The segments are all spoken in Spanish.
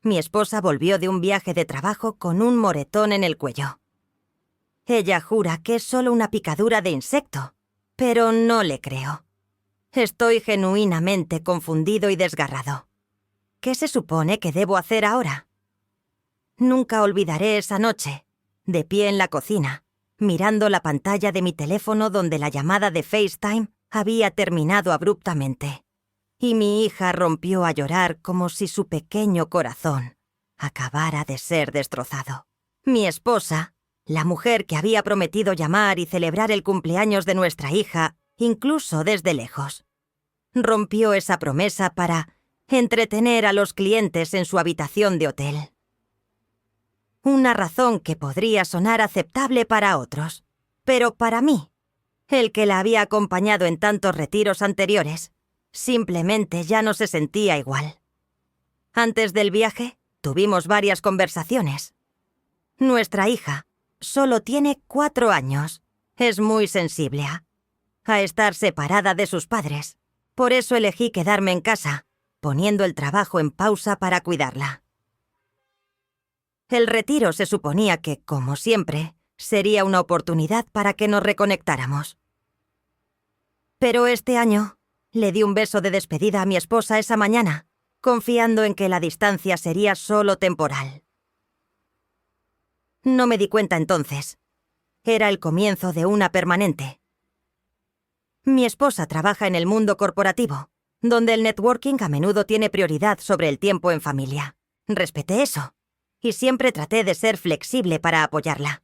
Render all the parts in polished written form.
Mi esposa volvió de un viaje de trabajo con un moretón en el cuello. Ella jura que es solo una picadura de insecto, pero no le creo. Estoy genuinamente confundido y desgarrado. ¿Qué se supone que debo hacer ahora? Nunca olvidaré esa noche, de pie en la cocina, mirando la pantalla de mi teléfono donde la llamada de FaceTime había terminado abruptamente, y mi hija rompió a llorar como si su pequeño corazón acabara de ser destrozado. Mi esposa, la mujer que había prometido llamar y celebrar el cumpleaños de nuestra hija, incluso desde lejos, rompió esa promesa para entretener a los clientes en su habitación de hotel. Una razón que podría sonar aceptable para otros, pero para mí, el que la había acompañado en tantos retiros anteriores, simplemente ya no se sentía igual. Antes del viaje, tuvimos varias conversaciones. Nuestra hija solo tiene 4 años. Es muy sensible a estar separada de sus padres. Por eso elegí quedarme en casa, poniendo el trabajo en pausa para cuidarla. El retiro se suponía que, como siempre, sería una oportunidad para que nos reconectáramos. Pero este año le di un beso de despedida a mi esposa esa mañana, confiando en que la distancia sería solo temporal. No me di cuenta entonces. Era el comienzo de una permanente. Mi esposa trabaja en el mundo corporativo, donde el networking a menudo tiene prioridad sobre el tiempo en familia. Respeté eso, y siempre traté de ser flexible para apoyarla.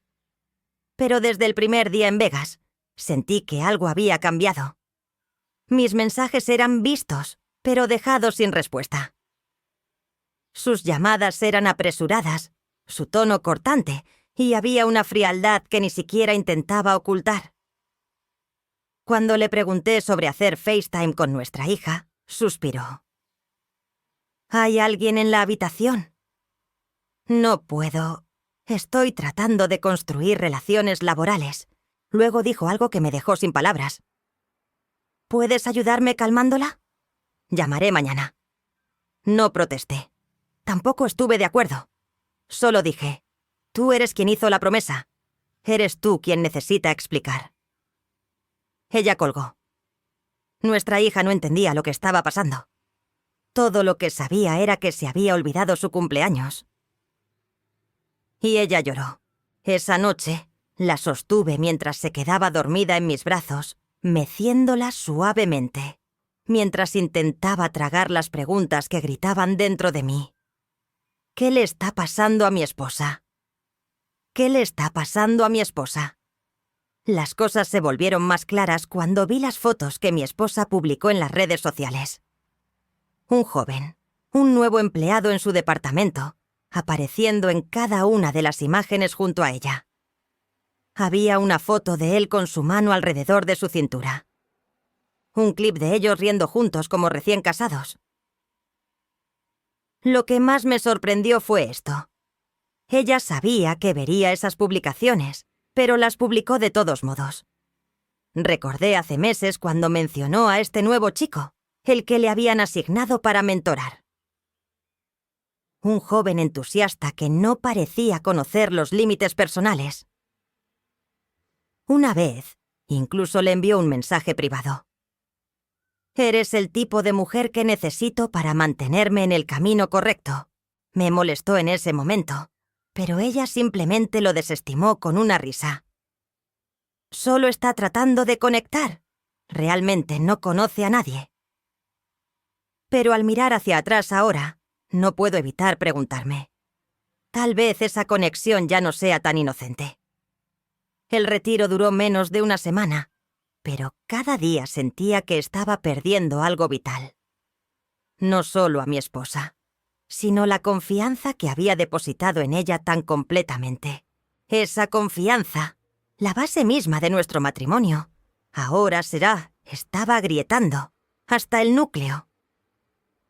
Pero desde el primer día en Vegas, sentí que algo había cambiado. Mis mensajes eran vistos, pero dejados sin respuesta. Sus llamadas eran apresuradas, su tono cortante, y había una frialdad que ni siquiera intentaba ocultar. Cuando le pregunté sobre hacer FaceTime con nuestra hija, suspiró. ¿Hay alguien en la habitación? No puedo. Estoy tratando de construir relaciones laborales. Luego dijo algo que me dejó sin palabras. ¿Puedes ayudarme calmándola? Llamaré mañana. No protesté. Tampoco estuve de acuerdo. Solo dije, tú eres quien hizo la promesa. Eres tú quien necesita explicar. Ella colgó. Nuestra hija no entendía lo que estaba pasando. Todo lo que sabía era que se había olvidado su cumpleaños. Y ella lloró. Esa noche la sostuve mientras se quedaba dormida en mis brazos, meciéndola suavemente, mientras intentaba tragar las preguntas que gritaban dentro de mí. ¿Qué le está pasando a mi esposa? ¿Qué le está pasando a mi esposa? Las cosas se volvieron más claras cuando vi las fotos que mi esposa publicó en las redes sociales. Un joven, un nuevo empleado en su departamento, apareciendo en cada una de las imágenes junto a ella. Había una foto de él con su mano alrededor de su cintura. Un clip de ellos riendo juntos como recién casados. Lo que más me sorprendió fue esto. Ella sabía que vería esas publicaciones, pero las publicó de todos modos. Recordé hace meses cuando mencionó a este nuevo chico, el que le habían asignado para mentorar. Un joven entusiasta que no parecía conocer los límites personales. Una vez, incluso le envió un mensaje privado. Eres el tipo de mujer que necesito para mantenerme en el camino correcto. Me molestó en ese momento, pero ella simplemente lo desestimó con una risa. Solo está tratando de conectar. Realmente no conoce a nadie. Pero al mirar hacia atrás ahora, no puedo evitar preguntarme. Tal vez esa conexión ya no sea tan inocente. El retiro duró menos de una semana, pero cada día sentía que estaba perdiendo algo vital. No solo a mi esposa, sino la confianza que había depositado en ella tan completamente. Esa confianza, la base misma de nuestro matrimonio, ahora estaba agrietando, hasta el núcleo.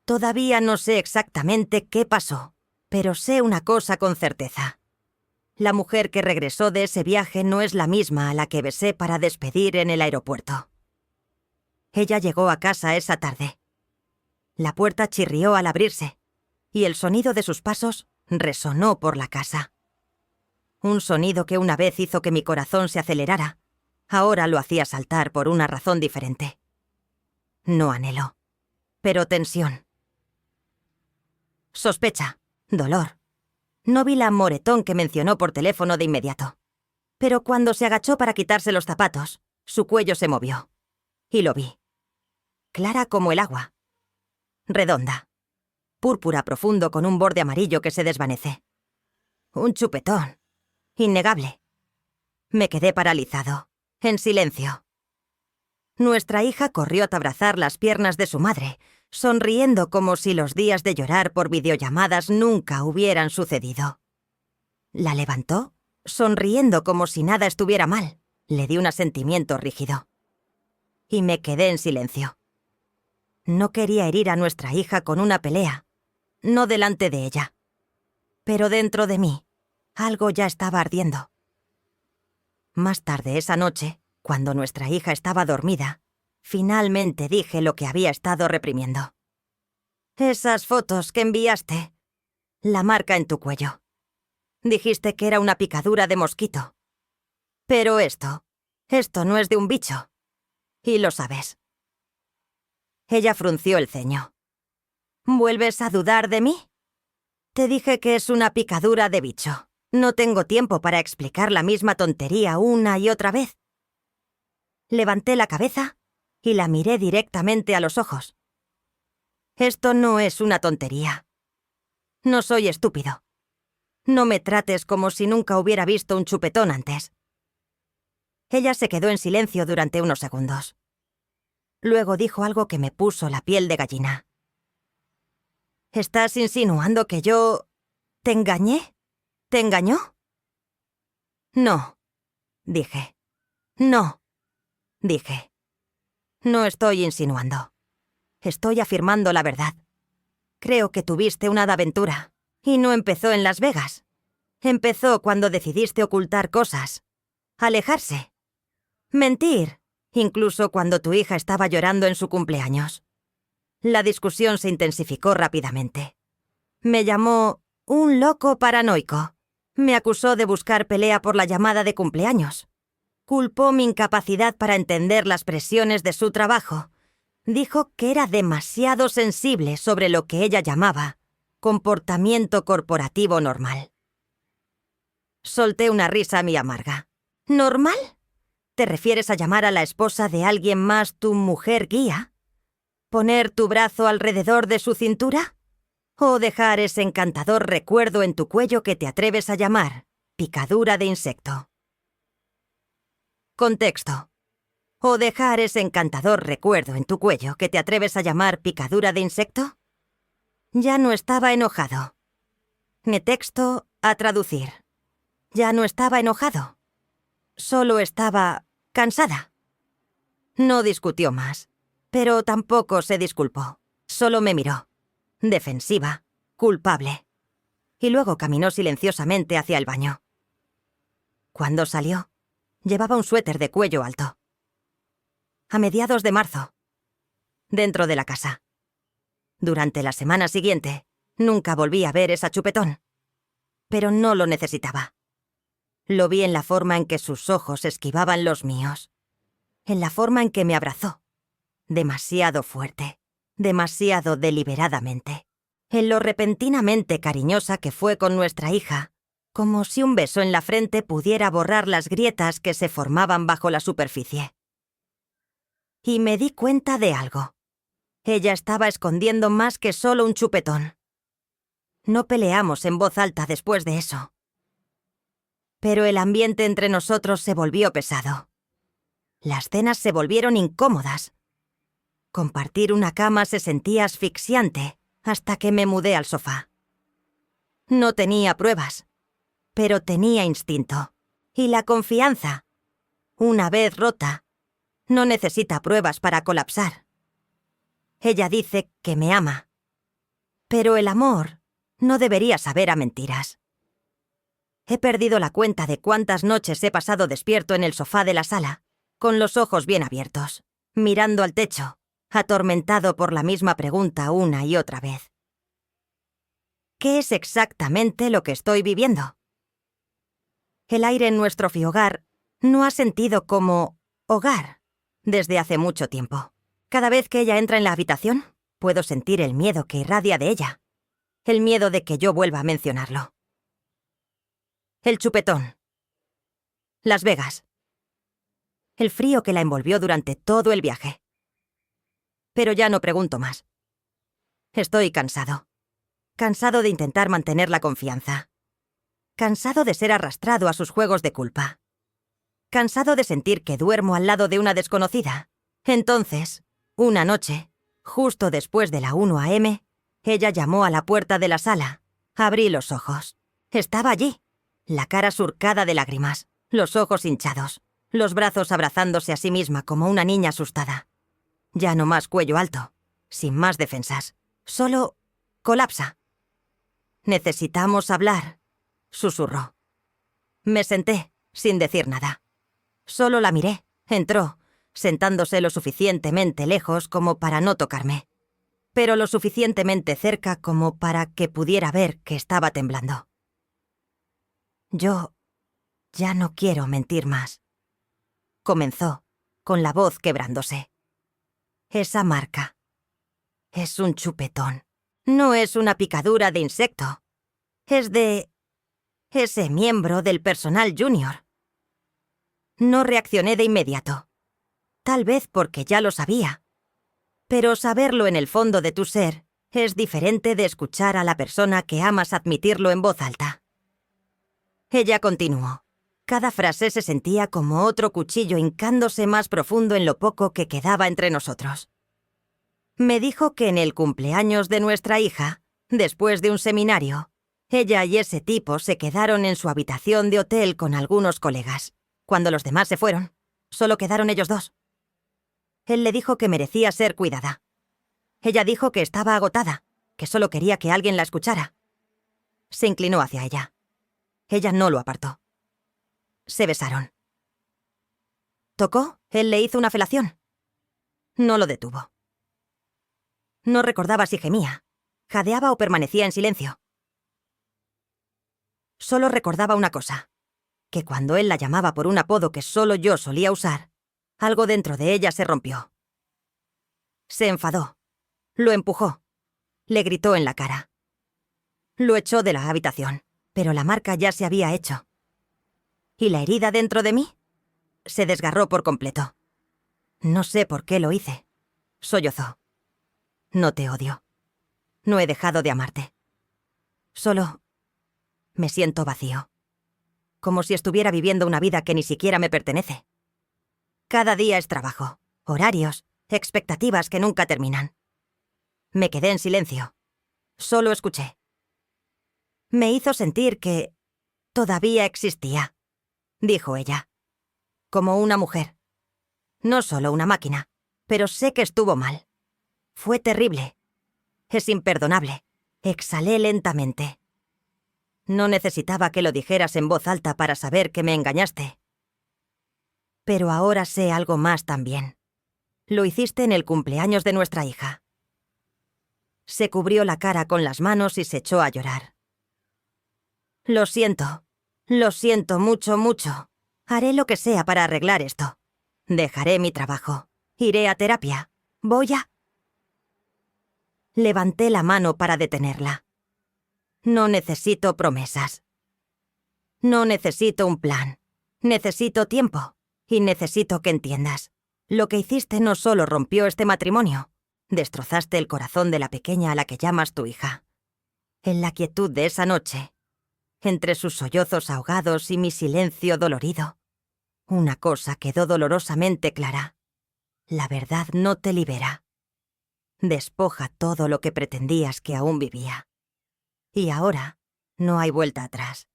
Todavía no sé exactamente qué pasó, pero sé una cosa con certeza. La mujer que regresó de ese viaje no es la misma a la que besé para despedir en el aeropuerto. Ella llegó a casa esa tarde. La puerta chirrió al abrirse. y el sonido de sus pasos resonó por la casa. Un sonido que una vez hizo que mi corazón se acelerara, ahora lo hacía saltar por una razón diferente. No anhelo, pero tensión. Sospecha, dolor. No vi la moretón que mencionó por teléfono de inmediato. Pero cuando se agachó para quitarse los zapatos, su cuello se movió. Y lo vi. Clara como el agua. Redonda. Púrpura profundo con un borde amarillo que se desvanece. Un chupetón. Innegable. Me quedé paralizado, en silencio. Nuestra hija corrió a abrazar las piernas de su madre, sonriendo como si los días de llorar por videollamadas nunca hubieran sucedido. La levantó, sonriendo como si nada estuviera mal. Le di un asentimiento rígido. Y me quedé en silencio. No quería herir a nuestra hija con una pelea, no delante de ella. Pero dentro de mí, algo ya estaba ardiendo. Más tarde esa noche, cuando nuestra hija estaba dormida, finalmente dije lo que había estado reprimiendo. Esas fotos que enviaste. La marca en tu cuello. Dijiste que era una picadura de mosquito. Pero esto no es de un bicho. Y lo sabes. Ella frunció el ceño. ¿Vuelves a dudar de mí? Te dije que es una picadura de bicho. No tengo tiempo para explicar la misma tontería una y otra vez. Levanté la cabeza y la miré directamente a los ojos. Esto no es una tontería. No soy estúpido. No me trates como si nunca hubiera visto un chupetón antes. Ella se quedó en silencio durante unos segundos. Luego dijo algo que me puso la piel de gallina. ¿Estás insinuando que yo... ¿te engañé? ¿Te engañó? No, dije. No, dije. No estoy insinuando. Estoy afirmando la verdad. Creo que tuviste una aventura. Y no empezó en Las Vegas. Empezó cuando decidiste ocultar cosas. Alejarse. Mentir. Incluso cuando tu hija estaba llorando en su cumpleaños. La discusión se intensificó rápidamente. Me llamó un loco paranoico. Me acusó de buscar pelea por la llamada de cumpleaños. Culpó mi incapacidad para entender las presiones de su trabajo. Dijo que era demasiado sensible sobre lo que ella llamaba comportamiento corporativo normal. Solté una risa muy amarga. ¿Normal? ¿Te refieres a llamar a la esposa de alguien más tu mujer guía? ¿Poner tu brazo alrededor de su cintura? ¿O dejar ese encantador recuerdo en tu cuello que te atreves a llamar picadura de insecto? Contexto. ¿O dejar ese encantador recuerdo en tu cuello que te atreves a llamar picadura de insecto? Ya no estaba enojado. Me texto a traducir. Ya no estaba enojado. Solo estaba cansada. No discutió más, pero tampoco se disculpó. Solo me miró. Defensiva, culpable. Y luego caminó silenciosamente hacia el baño. Cuando salió, llevaba un suéter de cuello alto. A mediados de marzo. Dentro de la casa. Durante la semana siguiente, nunca volví a ver esa chupetón. Pero no lo necesitaba. Lo vi en la forma en que sus ojos esquivaban los míos. En la forma en que me abrazó. Demasiado fuerte. Demasiado deliberadamente. En lo repentinamente cariñosa que fue con nuestra hija. Como si un beso en la frente pudiera borrar las grietas que se formaban bajo la superficie. Y me di cuenta de algo. Ella estaba escondiendo más que solo un chupetón. No peleamos en voz alta después de eso. Pero el ambiente entre nosotros se volvió pesado. Las cenas se volvieron incómodas. Compartir una cama se sentía asfixiante hasta que me mudé al sofá. No tenía pruebas, pero tenía instinto. Y la confianza, una vez rota, no necesita pruebas para colapsar. Ella dice que me ama. Pero el amor no debería saber a mentiras. He perdido la cuenta de cuántas noches he pasado despierto en el sofá de la sala, con los ojos bien abiertos, mirando al techo, atormentado por la misma pregunta una y otra vez. ¿Qué es exactamente lo que estoy viviendo? El aire en nuestro hogar no ha sentido como hogar desde hace mucho tiempo. Cada vez que ella entra en la habitación, puedo sentir el miedo que irradia de ella. El miedo de que yo vuelva a mencionarlo. El chupetón. Las Vegas. El frío que la envolvió durante todo el viaje. Pero ya no pregunto más. Estoy cansado. Cansado de intentar mantener la confianza. Cansado de ser arrastrado a sus juegos de culpa. Cansado de sentir que duermo al lado de una desconocida. Entonces, una noche, justo después de la 1 a.m., ella llamó a la puerta de la sala. Abrí los ojos. Estaba allí, la cara surcada de lágrimas, los ojos hinchados, los brazos abrazándose a sí misma como una niña asustada. Ya no más cuello alto, sin más defensas. Solo colapsa. «Necesitamos hablar», susurró. Me senté, sin decir nada. Solo la miré. Entró, sentándose lo suficientemente lejos como para no tocarme, pero lo suficientemente cerca como para que pudiera ver que estaba temblando. «Yo ya no quiero mentir más», comenzó, con la voz quebrándose. «Esa marca es un chupetón. No es una picadura de insecto. Es de ese miembro del personal junior». No reaccioné de inmediato. Tal vez porque ya lo sabía. Pero saberlo en el fondo de tu ser es diferente de escuchar a la persona que amas admitirlo en voz alta. Ella continuó. Cada frase se sentía como otro cuchillo hincándose más profundo en lo poco que quedaba entre nosotros. Me dijo que en el cumpleaños de nuestra hija, después de un seminario, ella y ese tipo se quedaron en su habitación de hotel con algunos colegas. Cuando los demás se fueron, solo quedaron ellos dos. Él le dijo que merecía ser cuidada. Ella dijo que estaba agotada, que solo quería que alguien la escuchara. Se inclinó hacia ella. Ella no lo apartó. Se besaron. Tocó, él le hizo una felación. No lo detuvo. No recordaba si gemía, jadeaba o permanecía en silencio. Solo recordaba una cosa, que cuando él la llamaba por un apodo que solo yo solía usar, algo dentro de ella se rompió. Se enfadó. Lo empujó. Le gritó en la cara. Lo echó de la habitación, pero la marca ya se había hecho. ¿Y la herida dentro de mí? Se desgarró por completo. No sé por qué lo hice. Sollozó. No te odio. No he dejado de amarte. Solo me siento vacío. Como si estuviera viviendo una vida que ni siquiera me pertenece. Cada día es trabajo, horarios, expectativas que nunca terminan. Me quedé en silencio. Solo escuché. Me hizo sentir que todavía existía, dijo ella. Como una mujer. No solo una máquina, pero sé que estuvo mal. Fue terrible. Es imperdonable. Exhalé lentamente. No necesitaba que lo dijeras en voz alta para saber que me engañaste. Pero ahora sé algo más también. Lo hiciste en el cumpleaños de nuestra hija. Se cubrió la cara con las manos y se echó a llorar. Lo siento mucho, mucho. Haré lo que sea para arreglar esto. Dejaré mi trabajo. Iré a terapia. Voy a... Levanté la mano para detenerla. No necesito promesas. No necesito un plan. Necesito tiempo. Y necesito que entiendas. Lo que hiciste no solo rompió este matrimonio. Destrozaste el corazón de la pequeña a la que llamas tu hija. En la quietud de esa noche, entre sus sollozos ahogados y mi silencio dolorido, una cosa quedó dolorosamente clara. La verdad no te libera. Despoja todo lo que pretendías que aún vivía. Y ahora no hay vuelta atrás.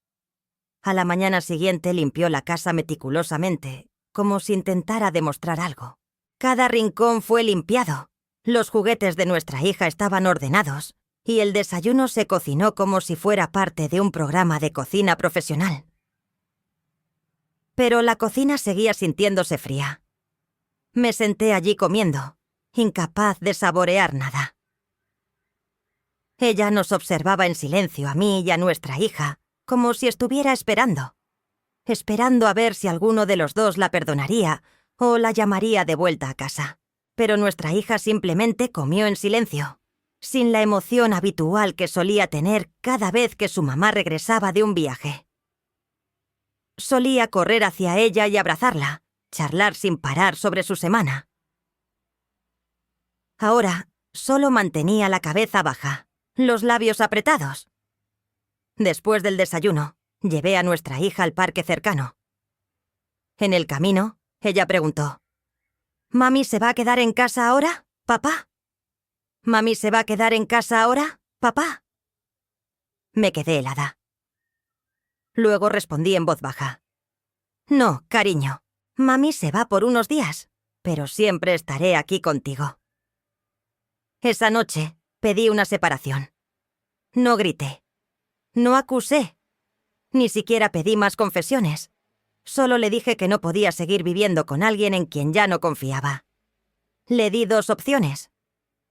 A la mañana siguiente limpió la casa meticulosamente, como si intentara demostrar algo. Cada rincón fue limpiado. Los juguetes de nuestra hija estaban ordenados, y el desayuno se cocinó como si fuera parte de un programa de cocina profesional. Pero la cocina seguía sintiéndose fría. Me senté allí comiendo, incapaz de saborear nada. Ella nos observaba en silencio a mí y a nuestra hija, como si estuviera esperando a ver si alguno de los dos la perdonaría o la llamaría de vuelta a casa. Pero nuestra hija simplemente comió en silencio, sin la emoción habitual que solía tener cada vez que su mamá regresaba de un viaje. Solía correr hacia ella y abrazarla, charlar sin parar sobre su semana. Ahora solo mantenía la cabeza baja, los labios apretados. Después del desayuno, llevé a nuestra hija al parque cercano. En el camino, ella preguntó: ¿Mami se va a quedar en casa ahora, papá? ¿Mami se va a quedar en casa ahora, papá? Me quedé helada. Luego respondí en voz baja: No, cariño, mami se va por unos días, pero siempre estaré aquí contigo. Esa noche pedí una separación. No grité. No acusé. Ni siquiera pedí más confesiones. Solo le dije que no podía seguir viviendo con alguien en quien ya no confiaba. Le di 2 opciones.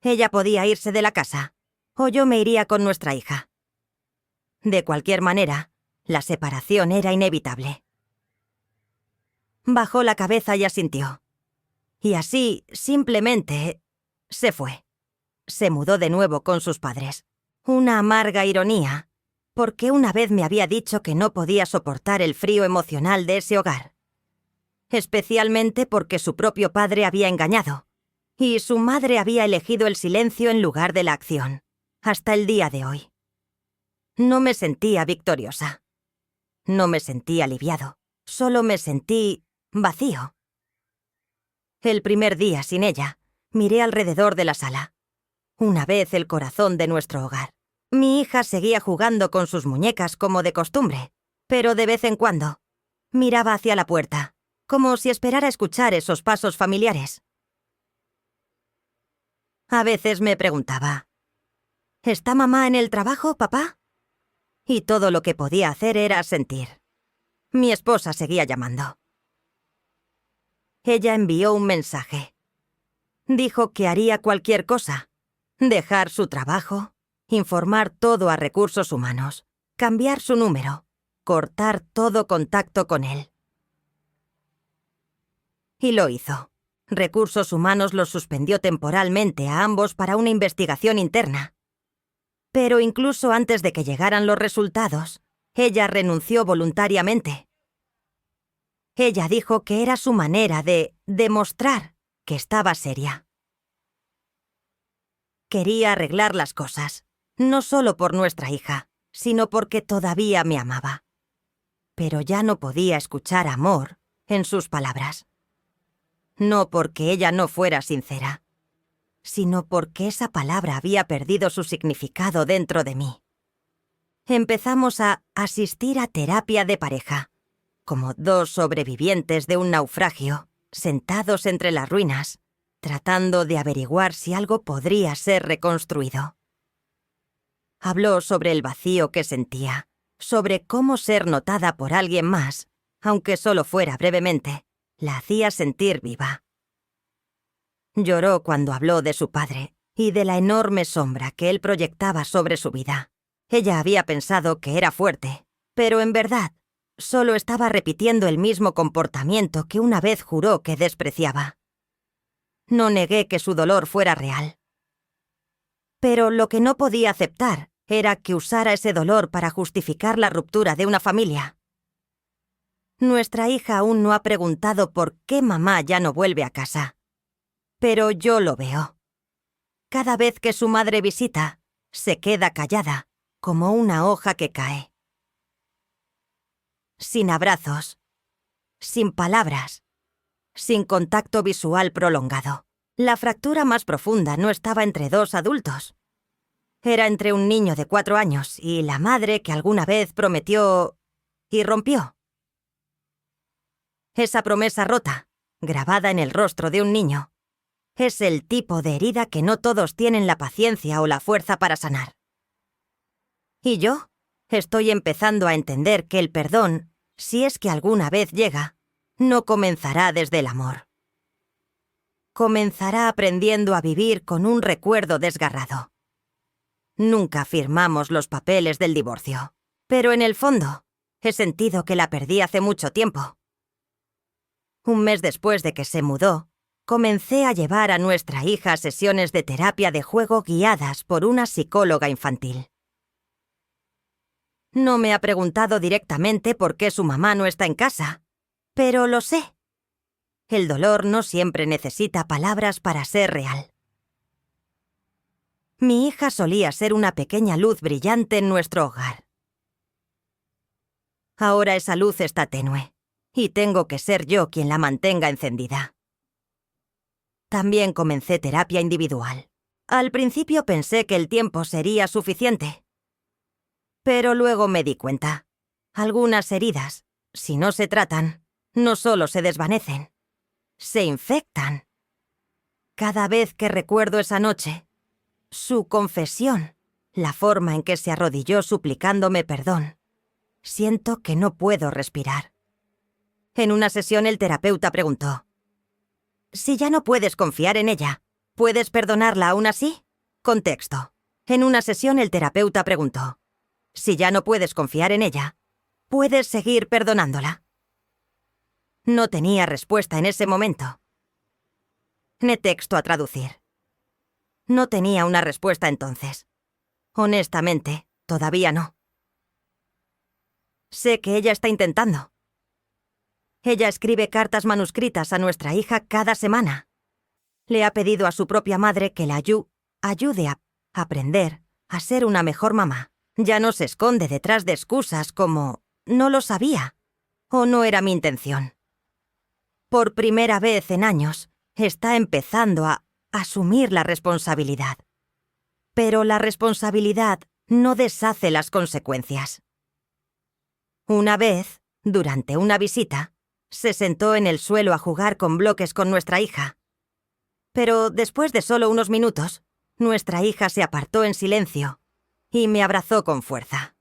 Ella podía irse de la casa, o yo me iría con nuestra hija. De cualquier manera, la separación era inevitable. Bajó la cabeza y asintió. Y así, simplemente, se fue. Se mudó de nuevo con sus padres. Una amarga ironía, porque una vez me había dicho que no podía soportar el frío emocional de ese hogar. Especialmente porque su propio padre había engañado, y su madre había elegido el silencio en lugar de la acción, hasta el día de hoy. No me sentía victoriosa. No me sentí aliviado. Solo me sentí vacío. El primer día sin ella, miré alrededor de la sala. Una vez el corazón de nuestro hogar. Mi hija seguía jugando con sus muñecas como de costumbre, pero de vez en cuando miraba hacia la puerta, como si esperara escuchar esos pasos familiares. A veces me preguntaba: ¿está mamá en el trabajo, papá? Y todo lo que podía hacer era asentir. Mi esposa seguía llamando. Ella envió un mensaje. Dijo que haría cualquier cosa. Dejar su trabajo, informar todo a recursos humanos, cambiar su número, cortar todo contacto con él. Y lo hizo. Recursos humanos los suspendió temporalmente a ambos para una investigación interna. Pero incluso antes de que llegaran los resultados, ella renunció voluntariamente. Ella dijo que era su manera de demostrar que estaba seria. Quería arreglar las cosas, no solo por nuestra hija, sino porque todavía me amaba. Pero ya no podía escuchar amor en sus palabras. No porque ella no fuera sincera, sino porque esa palabra había perdido su significado dentro de mí. Empezamos a asistir a terapia de pareja, como 2 sobrevivientes de un naufragio, sentados entre las ruinas, tratando de averiguar si algo podría ser reconstruido. Habló sobre el vacío que sentía, sobre cómo ser notada por alguien más, aunque solo fuera brevemente, la hacía sentir viva. Lloró cuando habló de su padre y de la enorme sombra que él proyectaba sobre su vida. Ella había pensado que era fuerte, pero en verdad solo estaba repitiendo el mismo comportamiento que una vez juró que despreciaba. No negué que su dolor fuera real. Pero lo que no podía aceptar era que usara ese dolor para justificar la ruptura de una familia. Nuestra hija aún no ha preguntado por qué mamá ya no vuelve a casa. Pero yo lo veo. Cada vez que su madre visita, se queda callada, como una hoja que cae. Sin abrazos, sin palabras, sin contacto visual prolongado. La fractura más profunda no estaba entre 2 adultos. Era entre un niño de 4 años y la madre que alguna vez prometió y rompió. Esa promesa rota, grabada en el rostro de un niño, es el tipo de herida que no todos tienen la paciencia o la fuerza para sanar. Y yo estoy empezando a entender que el perdón, si es que alguna vez llega, no comenzará desde el amor. Comenzará aprendiendo a vivir con un recuerdo desgarrado. Nunca firmamos los papeles del divorcio. Pero en el fondo, he sentido que la perdí hace mucho tiempo. Un mes después de que se mudó, comencé a llevar a nuestra hija a sesiones de terapia de juego guiadas por una psicóloga infantil. No me ha preguntado directamente por qué su mamá no está en casa, pero lo sé. El dolor no siempre necesita palabras para ser real. Mi hija solía ser una pequeña luz brillante en nuestro hogar. Ahora esa luz está tenue, y tengo que ser yo quien la mantenga encendida. También comencé terapia individual. Al principio pensé que el tiempo sería suficiente. Pero luego me di cuenta. Algunas heridas, si no se tratan, no solo se desvanecen, se infectan. Cada vez que recuerdo esa noche, su confesión, la forma en que se arrodilló suplicándome perdón, siento que no puedo respirar. En una sesión el terapeuta preguntó: «Si ya no puedes confiar en ella, ¿puedes perdonarla aún así?». Contexto. En una sesión el terapeuta preguntó: «Si ya no puedes confiar en ella, ¿puedes seguir perdonándola?». No tenía respuesta en ese momento. Texto a traducir. No tenía una respuesta entonces. Honestamente, todavía no. Sé que ella está intentando. Ella escribe cartas manuscritas a nuestra hija cada semana. Le ha pedido a su propia madre que la ayude a aprender a ser una mejor mamá. Ya no se esconde detrás de excusas como «no lo sabía» o «no era mi intención». Por primera vez en años, está empezando a asumir la responsabilidad. Pero la responsabilidad no deshace las consecuencias. Una vez, durante una visita, se sentó en el suelo a jugar con bloques con nuestra hija. Pero después de solo unos minutos, nuestra hija se apartó en silencio y me abrazó con fuerza.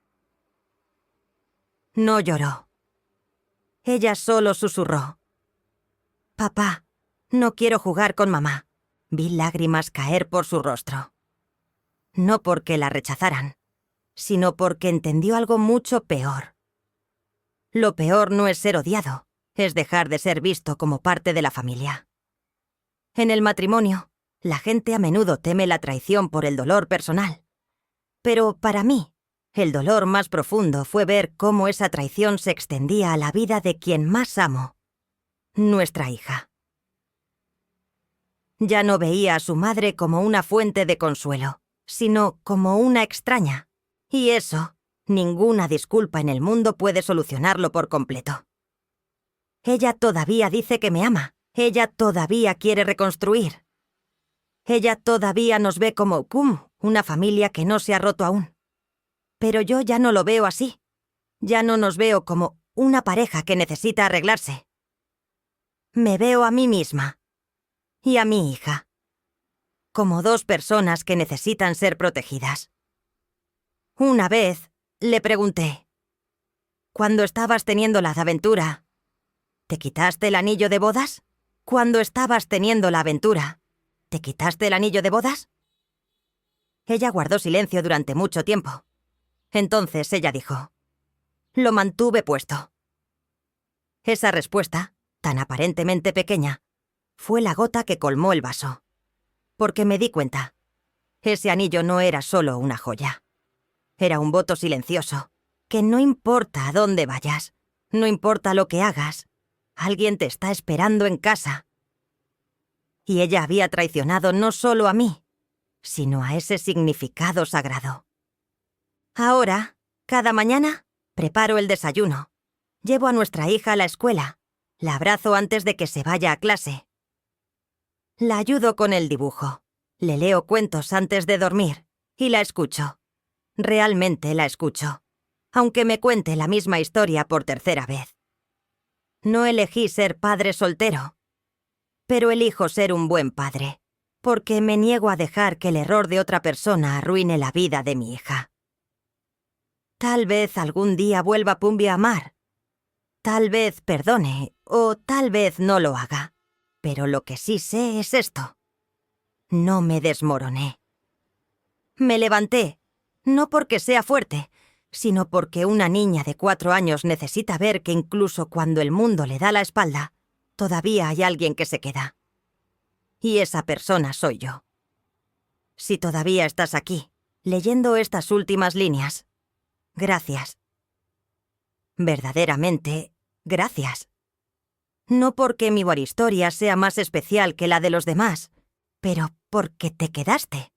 No lloró. Ella solo susurró: «Papá, no quiero jugar con mamá». Vi lágrimas caer por su rostro. No porque la rechazaran, sino porque entendió algo mucho peor. Lo peor no es ser odiado, es dejar de ser visto como parte de la familia. En el matrimonio, la gente a menudo teme la traición por el dolor personal. Pero para mí, el dolor más profundo fue ver cómo esa traición se extendía a la vida de quien más amo, nuestra hija. Ya no veía a su madre como una fuente de consuelo, sino como una extraña. Y eso, ninguna disculpa en el mundo puede solucionarlo por completo. Ella todavía dice que me ama. Ella todavía quiere reconstruir. Ella todavía nos ve como una familia que no se ha roto aún. Pero yo ya no lo veo así. Ya no nos veo como una pareja que necesita arreglarse. Me veo a mí misma y a mi hija como dos personas que necesitan ser protegidas. Una vez le pregunté: «Cuando estabas teniendo la aventura, ¿te quitaste el anillo de bodas? Cuando estabas teniendo la aventura, ¿te quitaste el anillo de bodas?». Ella guardó silencio durante mucho tiempo. Entonces ella dijo: «Lo mantuve puesto». Esa respuesta, tan aparentemente pequeña, fue la gota que colmó el vaso. Porque me di cuenta. Ese anillo no era solo una joya. Era un voto silencioso, que no importa a dónde vayas, no importa lo que hagas, alguien te está esperando en casa. Y ella había traicionado no solo a mí, sino a ese significado sagrado. Ahora, cada mañana, preparo el desayuno. Llevo a nuestra hija a la escuela. La abrazo antes de que se vaya a clase. La ayudo con el dibujo. Le leo cuentos antes de dormir. Y la escucho. Realmente la escucho. Aunque me cuente la misma historia por tercera vez. No elegí ser padre soltero. Pero elijo ser un buen padre. Porque me niego a dejar que el error de otra persona arruine la vida de mi hija. Tal vez algún día vuelva Pumbi a amar. Tal vez perdone, o tal vez no lo haga. Pero lo que sí sé es esto. No me desmoroné. Me levanté No porque sea fuerte, sino porque una niña de 4 años necesita ver que incluso cuando el mundo le da la espalda, todavía hay alguien que se queda. Y esa persona soy yo. Si todavía estás aquí, leyendo estas últimas líneas, gracias. Verdaderamente, gracias. No porque mi historia sea más especial que la de los demás, pero porque te quedaste,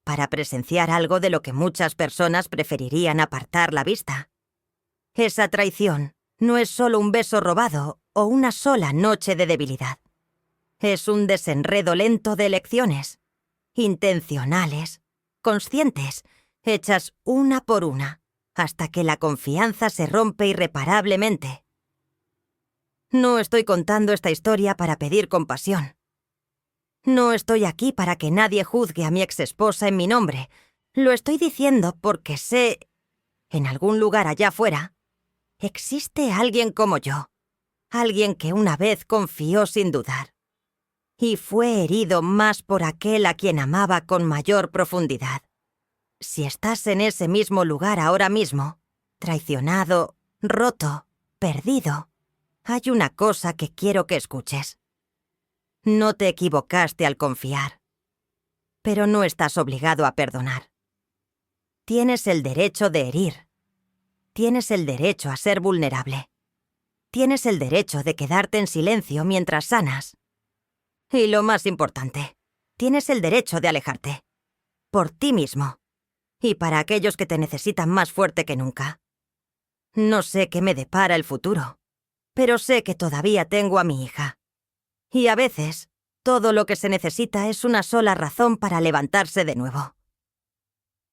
para presenciar algo de lo que muchas personas preferirían apartar la vista. Esa traición no es solo un beso robado o una sola noche de debilidad. Es un desenredo lento de elecciones, intencionales, conscientes, hechas una por una, hasta que la confianza se rompe irreparablemente. No estoy contando esta historia para pedir compasión. No estoy aquí para que nadie juzgue a mi exesposa en mi nombre. Lo estoy diciendo porque sé, en algún lugar allá afuera, existe alguien como yo. Alguien que una vez confió sin dudar. Y fue herido más por aquel a quien amaba con mayor profundidad. Si estás en ese mismo lugar ahora mismo, traicionado, roto, perdido, hay una cosa que quiero que escuches. No te equivocaste al confiar, pero no estás obligado a perdonar. Tienes el derecho de herir. Tienes el derecho a ser vulnerable. Tienes el derecho de quedarte en silencio mientras sanas. Y lo más importante, tienes el derecho de alejarte. Por ti mismo. Y para aquellos que te necesitan más fuerte que nunca. No sé qué me depara el futuro, pero sé que todavía tengo a mi hija. Y a veces, todo lo que se necesita es una sola razón para levantarse de nuevo.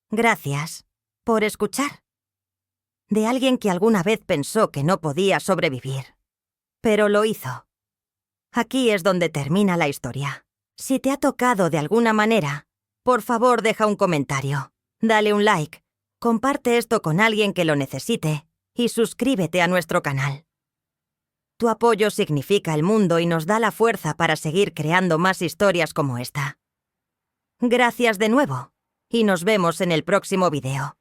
Gracias por escuchar. De alguien que alguna vez pensó que no podía sobrevivir, pero lo hizo. Aquí es donde termina la historia. Si te ha tocado de alguna manera, por favor deja un comentario, dale un like, comparte esto con alguien que lo necesite y suscríbete a nuestro canal. Tu apoyo significa el mundo y nos da la fuerza para seguir creando más historias como esta. Gracias de nuevo, y nos vemos en el próximo video.